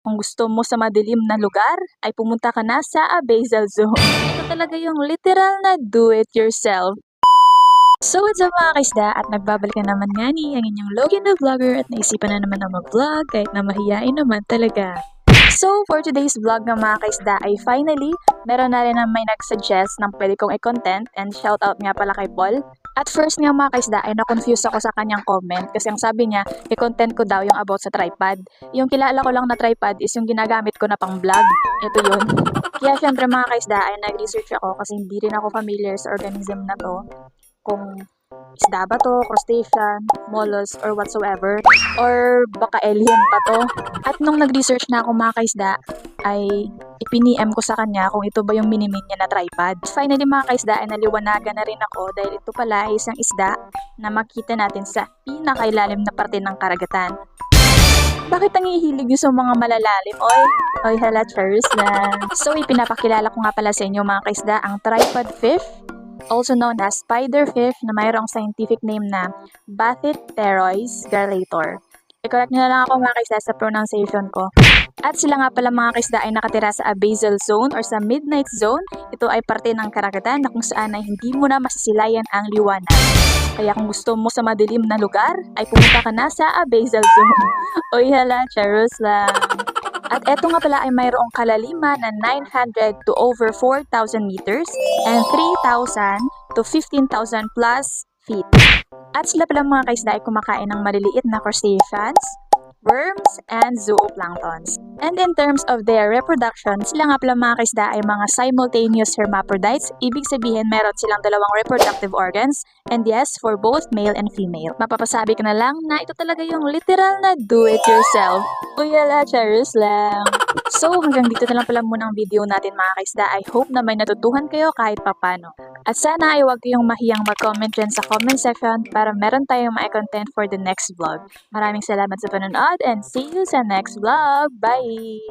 kung gusto mo sa madilim na lugar, ay pumunta ka na sa Abazel Zone. Ito talaga yung literal na do-it-yourself. So what's up mga kaisda, at nagbabalik na naman nga ni ang inyong Logan na vlogger, at naisipan na naman na mag-vlog kahit na mahiyain naman talaga. So for today's vlog ng mga kaisda ay finally, meron na rin na may nag-suggest ng pwede kong i-content, and shoutout nga pala kay Paul. At first nga mga kaisda ay na-confuse ako sa kanyang comment kasi ang sabi niya, i-content ko daw yung about sa tripod. Yung kilala ko lang na tripod is yung ginagamit ko na pang vlog. Ito yun. Kaya syempre mga kaisda ay nag-research ako kasi hindi rin ako familiar sa organism na to. Kung isda ba to, crustacean, mollusk, or whatsoever, or baka alien pa to. At nung nag-research na ako mga kaisda, ay ipiniem ko sa kanya kung ito ba yung minimin niya na tripod. Finally mga kaisda ay naliwanagan na rin ako dahil ito pala ay isang isda na makita natin sa pinakailalim na parte ng karagatan. Bakit nangihilig yung sa mga malalalim? Oy, hala, cheers lang. So ipinapakilala ko nga pala sa inyo mga kaisda ang tripod fish, also known as spiderfish, na mayroong scientific name na Bathypterois garlator. I-correct nyo na lang ako mga kaisda sa pronunciation ko. At sila nga pala mga kaisda ay nakatira sa Abazel Zone or sa Midnight Zone. Ito ay parte ng karagatan na kung saan ay hindi mo na masisilayan ang liwanag. Kaya kung gusto mo sa madilim na lugar, ay pumunta ka na sa Abazel Zone. Oy hala, charos lang. At eto nga pala ay mayroong kalaliman na 900 to over 4,000 meters and 3,000 to 15,000 plus feet. At sila pala mga kaisda ay kumakain ng maliliit na crustaceans, worms, and zooplanktons. And in terms of their reproduction, sila nga pala mga kaisda ay mga simultaneous hermaphrodites. Ibig sabihin meron silang dalawang reproductive organs, and yes, for both male and female. Mapapasabi ka na lang na ito talaga yung literal na do-it-yourself. Uyala, cheers lang! So hanggang dito na lang pala muna ang video natin mga kaisda. I hope na may natutuhan kayo kahit papano. At sana ay huwag kayong mahiyang mag-comment dyan sa comment section para meron tayong ma-content for the next vlog. Maraming salamat sa panonood and see you sa next vlog. Bye!